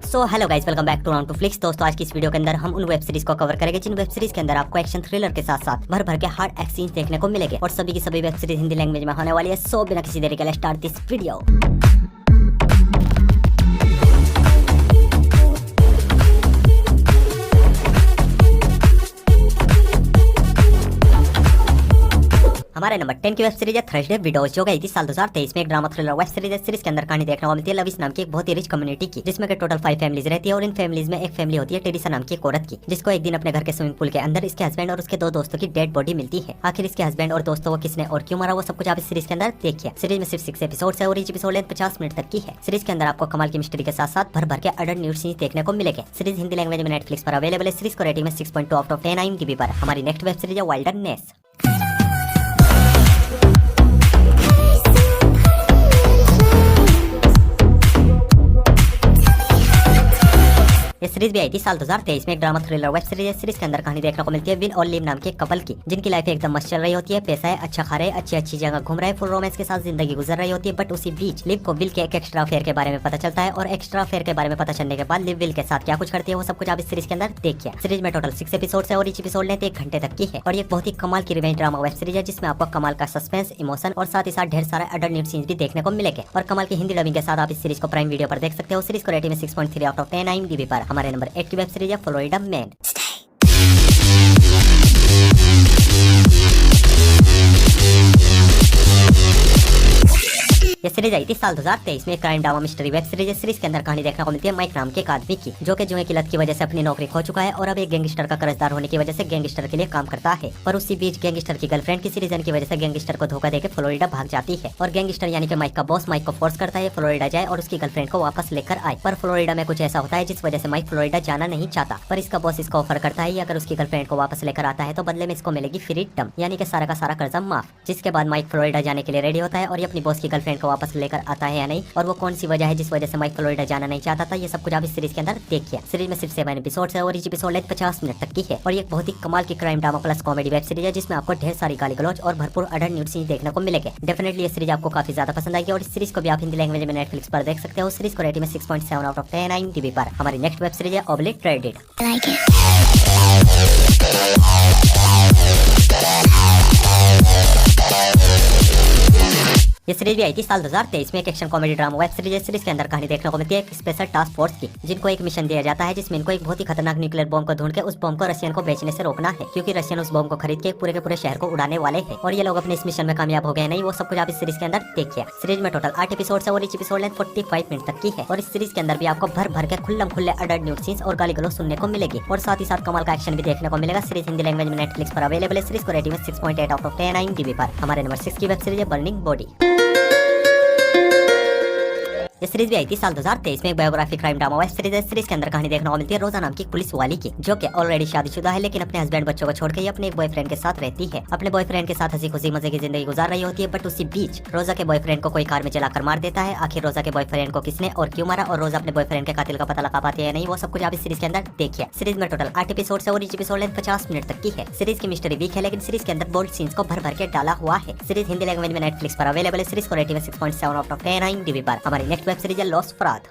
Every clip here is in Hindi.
So hello guys, welcome back to round two flicks. दोस्तों, आज की इस वीडियो के अंदर हम उन वेब सीरीज को कवर करेंगे जिन वेब सीरीज के अंदर आपको एक्शन थ्रिलर के साथ साथ भर भर के हार्ड एक्सचेंज देखने को मिलेंगे और सभी की सभी वेब सीरीज हिंदी लैंग्वेज में होने वाली है। सो बिना किसी देरी के लिए स्टार्ट दिस वीडियो। हमारे नंबर 10 की वेब सीरीज है थर्सडे विडोज, जो गई थी साल 2023 में। एक ड्रामा थ्रिलर वेब सीरीज है। सीरीज के अंदर कहानी देखने को मिलती है लविश नाम की एक बहुत ही रिच कम्युनिटी की, जिसमें के टोटल 5 फैमिलीज रहती है और इन फैमिलीज में एक फैमिली होती है टेरिसा नाम की एक औरत की, जिसको एक दिन अपने घर के स्विमिंग पूल के अंदर इसके हस्बैंड और उसके 2 दोस्तों की डेड बॉडी मिलती है। आखिर इसके हस्बैंड और दोस्तों को किसने और क्यों मारा, वो सब कुछ आप इस सीरीज के अंदर देखिए। सीरीज में सिर्फ 6 एपिसोड है और ईच एपिसोड लेंथ 50 मिनट तक की है। सीरीज के अंदर आपको कमाल की मिस्ट्री के साथ साथ भर भर के अडल्ट न्यूड सीन्स देखने को मिलेंगे। सीरीज हिंदी लैंग्वेज में नेटफ्लिक्स पर अवेलेबल है। सीरीज को रेटिंग में 6.2 आउट ऑफ 10 IMDb पर। हमारी नेक्स्ट वेब सीरीज है वाइल्डरनेस। ये सीरीज भी आई थी साल 2023 में। एक ड्रामा थ्रिलर वेब सीरीज है। सीरीज के अंदर कहानी देखने को मिलती है विल और लिम नाम के कपल की, जिनकी लाइफ एकदम मस्त चल रही होती है। पैसा है, अच्छा खा रहे, अच्छी जगह घूम रहे, फुल रोमांस के साथ जिंदगी गुजर रही होती है। बट उसी बीच लिव को विल के एक एक्स्ट्रा अफेयर के बारे में पता चलता है और एक्स्ट्रा अफेयर के बारे में पता चलने के बाद लिव विल के साथ क्या कुछ करती है, वो सब कुछ आप इस सीरीज के अंदर देखिए। सीरीज में टोटल 6 एपिसोड है और ईच एपिसोड लेते 1 घंटे तक की है और ये बहुत ही कमाल की रिवेंज ड्रामा वेब सीरीज है, जिसमें आपको कमाल का सस्पेंस, इमोशन और साथ ही साथ ढेर सारे अडल्ट न्यूड सीन्स भी देखने को मिलेंगे और कमाल की हिंदी डबिंग के साथ आप इस सीरीज को प्राइम वीडियो पर देख सकते हो। सीरीज को रेटिंग में 6.3 आउट ऑफ 10 IMDb पर। हमारे नंबर 8 की वेब सीरीज है फ्लोरिडा मैन। ये सीरीज आई थी साल 2023 में। Crime drama mystery web series है। सीरीज के अंदर कहानी देखने को मिलती है माइक नाम के एक आदमी की, जो कि जुए की लत की वजह से अपनी नौकरी खो चुका है और अब एक गैंगस्टर का कर्जदार होने की वजह से गैंगस्टर के लिए काम करता है। पर उसी बीच गैंगस्टर की गर्लफ्रेंड किसी रीजन की वजह से गैंगस्टर को धोखा देकर फ्लोरिडा भाग जाती है और गैंगस्टर यानी कि माइक का बॉस माइक को फोर्स करता है फ्लोरिडा जाए और उसकी गर्लफ्रेंड को वापस लेकर आए। पर फ्लोरिडा में कुछ ऐसा होता है जिस वजह से माइक फ्लोरिडा जाना नहीं चाहता, पर इसका बॉस इसको ऑफर करता है अगर उसकी गर्लफ्रेंड को वापस लेकर आता है तो बदले में इसको मिलेगी फ्रीडम, यानी कि सारा का सारा कर्जा माफ। जिसके बाद माइक फ्लोरिडा जाने के लिए रेडी होता है और ये अपनी बॉस की गर्लफ्रेंड को वापस लेकर आता है या नहीं, और वो कौन सी वजह है जिस वजह से माइक फ्लोरिडा जाना नहीं चाहता था, ये सब कुछ आप इस सीरीज के अंदर देखिए। सीरीज में सिर्फ 7 एपिसोड है और ईच एपिसोड लेंथ 50 मिनट तक की है और ये बहुत ही कमाल की crime drama plus comedy web series है, जिसमें आपको ढेर सारी गाली गलौज और भरपूर अडल्ट न्यूड सीन देखने को मिलेंगे। डेफिनेटली ये सीरीज आपको काफी ज्यादा पसंद आएगी और इस सीरीज को भी आप हिंदी लैंग्वेज में नेटफ्लिक्स पर देख सकते हो। सीरीज को रेटिंग में 6.7 आउट ऑफ 10 IMDb पर। हमारी नेक्स्ट वेब सीरीज है ओब्लिटरेटेड। ये सीरीज भी आई थी साल 2023 में। एक action comedy drama web series है। सीरीज के अंदर कहानी देखने को मिलती है एक स्पेशल टास्क फोर्स की, जिनको एक मिशन दिया जाता है जिसमें इनको एक बहुत ही खतरनाक न्यूक्लियर बॉम्ब को ढूंढ के उस बॉम्ब को रशियन को बेचने से रोकना है, क्योंकि रशियन उस बॉम्ब को खरीद के पूरे के पूरे शहर को उड़ाने वाले हैं और ये लोग अपने इस मिशन में कामयाब हो गए नहीं, वो सब कुछ आप इस सीरीज के अंदर देखिए। सीरीज में टोटल 8 एपिसोड है और ईच एपिसोड लेंथ 45 मिनट तक की है और इस सीरीज के अंदर भी आपको भर भर के खुल्लम खुल्ले अडल्ट न्यूड सीन्स और गाली गलौज सुनने को मिलेगी और साथ ही साथ कमाल का एक्शन भी देखने को मिलेगा। सीरीज हिंदी लैंग्वेज में नेटफ्लिक्स पर अवेलेबल है। सीरीज को रेटिंग में 6.8 आउट ऑफ 10 IMDb पर। हमारे नंबर 6 की वेब सीरीज है बर्निंग बॉडी। ये सीरीज भी आई थी साल 2023 में। एक biography crime drama web series है। सीरीज के अंदर कहानी देखने को मिलती है रोजा नाम की पुलिस वाली की, जो कि ऑलरेडी शादीशुदा है, लेकिन अपने हस्बैंड बच्चों को छोड़ के अपने एक बॉयफ्रेंड के साथ रहती है। अपने बॉयफ्रेंड के साथ हंसी खुशी मजे की जिंदगी गुजार रही होती है। बट उसी बीच रोजा के बॉयफ्रेंड को कोई कार में जलाकर मार देता है। आखिर रोजा के बॉयफ्रेंड को किसने और क्यों मारा और रोजा अपने बॉयफ्रेंड के कातिल का पता लगा पाती है नहीं, वो सब कुछ आप इस सीरीज के अंदर देखिए। सीरीज में टोटल 8 एपिसोड है और ईच एपिसोड लेंथ 50 मिनट तक की है। सीरीज की मिस्ट्री वीक है, लेकिन सीरीज के अंदर बोल्ड सीन्स को भर भर के डाला हुआ है। सीरीज हिंदी लैंग्वेज में नेटफ्लिक्स पर अवेलेबल है। सीरीज को रेटिंग में 6.7 आउट ऑफ 10 IMDb पर। हमारी नेक्स्ट वेब सीरीज है लॉस्ट फराद।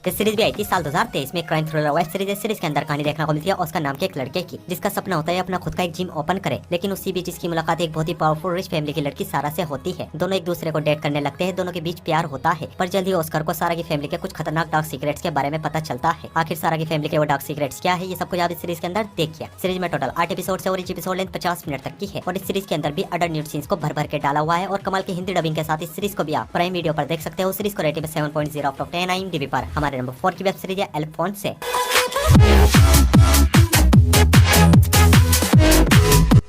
ये सीरीज भी आई थी साल 2023 में। क्राइम थ्रिलर वेब सीरीज है। सीरीज के अंदर कहानी देखने को मिलती है उसका नाम के एक लड़के की, जिसका सपना होता है अपना खुद का एक जिम ओपन करे, लेकिन उसी बीच इसकी मुलाकात एक बहुत ही पावरफुल रिच फैमिली की लड़की सारा से होती है। दोनों एक दूसरे को डेट करने लगते हैं। दोनों के बीच प्यार होता है, पर जल्द ही ऑस्कर को सारा की फैमिली के कुछ खतरनाक डार्क सीक्रेट्स के बारे में पता चलता है। आखिर सारा की फैमिली के वो डार्क सीक्रेट्स क्या है, ये सब कुछ आप इस सीरीज के अंदर देखिए। सीरीज में टोटल 8 एपिसोड है और ईच एपिसोड लेंथ 50 मिनट तक की है और इस सीरीज के अंदर भी अडल्ट न्यूड सीन्स को भर भर के डाला हुआ है और कमाल की हिंदी डबिंग के साथ इस सीरीज को भी आप प्राइम वीडियो पर देख सकते हो। सीरीज को रेटिंग में 7.0 आउट ऑफ 10 IMDb पर। हमारे नंबर 4 की वेब सीरीज है अल्फोंसे।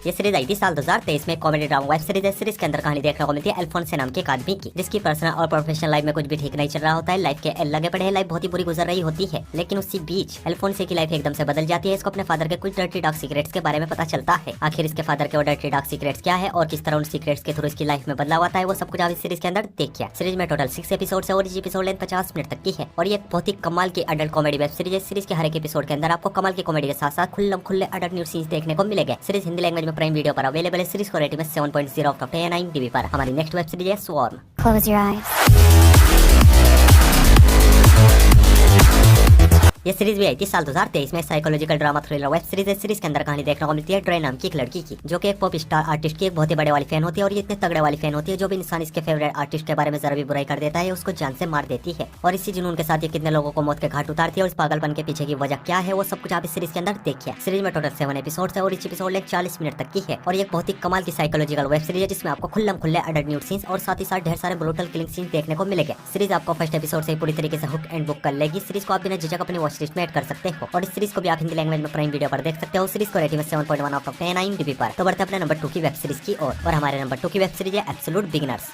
ये सीरीज आई थी साल 2023 में। कॉमेडी ड्रामा वेब सीरीज है। सीरीज के अंदर कहानी देखने को मिलती है अल्फोंसे नाम के एक आदमी की, जिसकी पर्सनल और प्रोफेशनल लाइफ में कुछ भी ठीक नहीं चल रहा होता है। लाइफ के लगे पड़े हैं, लाइफ बहुत ही बुरी गुजर रही होती है, लेकिन उसी बीच अल्फोंसे की लाइफ एकदम से बदल जाती है। इसको अपने फादर के कुछ डर्टी डार्क सीक्रेट्स के बारे में पता चलता है। आखिर इसके फादर के वो डर्टी डार्क सीक्रेट्स क्या है और किस तरह उन सीक्रेट्स के थ्रू इसकी लाइफ में बदलाव आता है, वो सब कुछ आप इस सीरीज के अंदर देखिए। सीरीज में टोटल 6 एपिसोड है और इस एपिसोड लेंथ 50 मिनट तक की है और ये बहुत ही कमाल की अडल्ट कॉमेडी वेब सीरीज है। सीरीज के हर एक एपिसोड के अंदर आपको कमाल की कॉमेडी के साथ साथ खुल्लम खुल्ले अडल्ट न्यूड सीन्स देखने को मिलेंगे। सीरीज हिंदी लैंग्वेज में प्राइम वीडियो पर अवेलेबल है। सीरीज को रेटिंग में 7.0 आउट ऑफ 10 IMDb पर। हमारी नेक्स्ट वेब सीरीज है स्वॉर्म। close your eyes. ये सीरीज भी आई थी साल 2023 में। Psychological drama thriller web series है। सीरीज के अंदर कहानी देखने को मिलती है ट्रे नाम की एक लड़की की, जो कि एक पॉप स्टार आर्टिस्ट की एक बहुत ही बड़े वाली फैन होती है। और ये इतने तगड़े वाली फैन होती है, जो भी इंसान इसके फेवरेट आर्टिस्ट के बारे में जरा भी बुराई कर देता है उसको जान से मार देती है। और इसी जुनून के साथ ये कितने लोगों को मौत के घाट उतारती है और इस पागलपन के पीछे की वजह क्या है, वो सब कुछ आप इस सीरीज के अंदर देखिए। सीरीज में टोटल 7 एपिसोड है और इस एपिसोड लेंथ 40 मिनट तक की है। और ये बहुत ही कमाल की साइकोलॉजिकल वेब सीरीज है, जिसमें आपको खुल्लम खुल्ले एडल्ट न्यूड सीन्स और साथ ही साथ ढेर सारे ब्रूटल किलिंग सीन देखने को मिलेंगे। सीरीज आपको फर्स्ट एपिसोड से पूरी तरीके से हुक एंड बुक कर लेगी। सीरीज को आप बिना झिझक अपनी वॉच लिस्ट में ऐड कर सकते हो और इस सीरीज को भी आप हिंदी लैंग्वेज में प्राइम वीडियो पर देख सकते हो। सीरीज को रेटिंग 7.1 आउट ऑफ 10 IMDb पर। तो बढ़ते अपने नंबर 2 की वेब सीरीज की ओर। और हमारे नंबर 2 की वेब सीरीज है एब्सोल्यूट बिगिनर्स।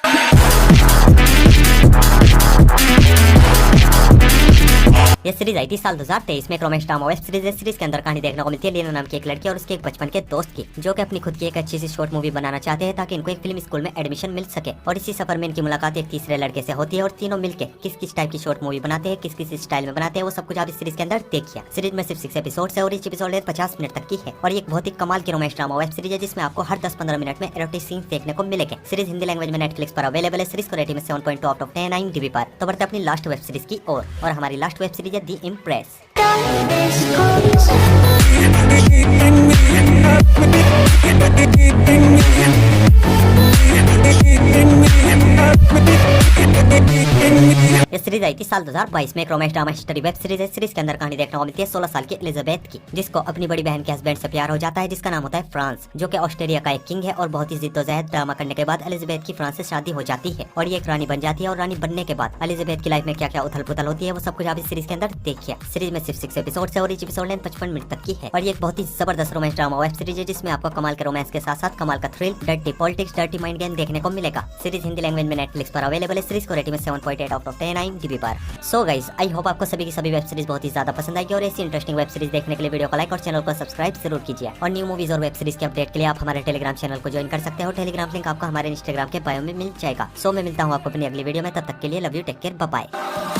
ये सीरीज आई थी साल 2023 में। एक रोमांस ड्रामा वेब सीरीज है। सीरीज के अंदर कहानी देखने को मिलती है लीना नाम की एक लड़की और उसके एक बचपन के दोस्त की, जो कि अपनी खुद की एक अच्छी सी शॉर्ट मूवी बनाना चाहते हैं ताकि इनको एक फिल्म स्कूल में एडमिशन मिल सके। और इसी सफर में इनकी मुलाकात एक तीसरे लड़के से होती है और तीनों मिलकर किस किस टाइप की शॉर्ट मूवी बनाते हैं, किस किस स्टाइल में बनाते हैं, वो सब कुछ आप इस सीरीज के अंदर देखिए। सीरीज में सिर्फ 6 एपिसोड है और इस एपिसोड 50 मिनट तक की है। और ये बहुत ही कमाल की रोमांस ड्रामा वेब सीरीज है, जिसमें आपको हर 10-15 मिनट में एरोटिक सीन्स देखने को मिलेंगे। सीरीज हिंदी लैंग्वेज में नेटफ्लिक्स पर अवेलेबल है। सीरीज को रेटिंग 7.2 आउट ऑफ 10 IMDb पर। तो बढ़ते अपनी लास्ट वेब सीरीज की ओर। और हमारी लास्ट वेब सीरीज है दी इम्प्रेस। ये सीरीज आई थी साल 2022 में। एक romance drama history web series है। सीरीज के अंदर कहानी देखने को मिलती है 16 साल की एलिजाबेथ की, जिसको अपनी बड़ी बहन के हस्बैंड से प्यार हो जाता है, जिसका नाम होता है फ्रांस, जो कि ऑस्ट्रेलिया का एक किंग है। और बहुत ही जिद्दोजहद ड्रामा करने के बाद एलिजाबेथ की फ्रांस से शादी हो जाती है और ये एक रानी बन जाती है। और रानी बनने के बाद एलिजाबेथ की लाइफ में क्या क्या उथल पुथल होती है, वो सब कुछ आप इस सीरीज के अंदर देखिए। सीरीज में सिर्फ 6 एपिसोड है और इस एपिसोड लेंथ 55 मिनट तक की है। और ये एक बहुत ही जबरदस्त रोमांस ड्रामा वेब सीरीज है, जिसमें आपको कमाल के रोमांस के साथ साथ कमाल का thrill, dirty politics, dirty mind game देखने को मिलेगा। सीरीज हिंदी लैंग्वेज में नेटफ्लिक्स पर अवेलेबल है। सीरीज को रेटिंग 7.8 आउट ऑफ 10 IMDb पर। सो गाइस, आई होप आपको सभी की सभी वेब सीरीज बहुत ही ज्यादा पसंद आएगी। और ऐसी इंटरेस्टिंग वेब सीरीज देखने के लिए वीडियो को लाइक और चैनल को सब्सक्राइब जरूर कीजिए। और न्यू मूवीज और वेब सीरीज के अपडेट के लिए आप हमारे टेलीग्राम चैनल को ज्वाइन कर सकते हो। टेलीग्राम लिंक आपको हमारे इंस्टाग्राम के बायो में मिल जाएगा। सो मैं मिलता हूँ आपको अपनी अगली वीडियो में। तब तक के लिए love you, take care, bye bye.